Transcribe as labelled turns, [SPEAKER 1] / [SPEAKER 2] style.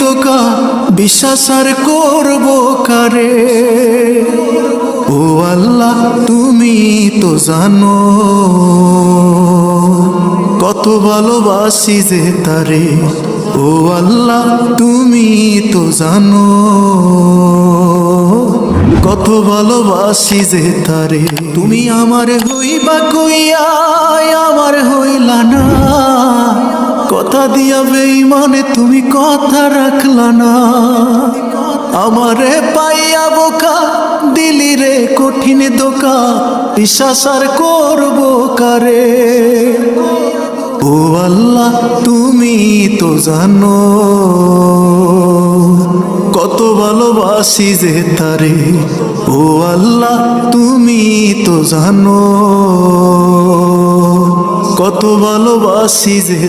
[SPEAKER 1] দোকা বিশ্বাস আর করব কারে। ও আল্লাহ তুমি তো জানো কত ভালোবাসি যে তারে। ও আল্লাহ তুমি তো জানো কত ভালোবাসি যে তারে। তুমি আমার হইবা কইয়া আমার হইলা না, কথা দিয়া বেঈমানে তুমি কথা রাখলা না। আমারে পাইয়া বোকা দিলি রে কঠিন দোকা, বিশ্বাস আর করব কারে। ও আল্লাহ তুমি তো জানো কত ভালোবাসি যে তারে। ও আল্লাহ তুমি তো জানো কত ভালোবাসি যে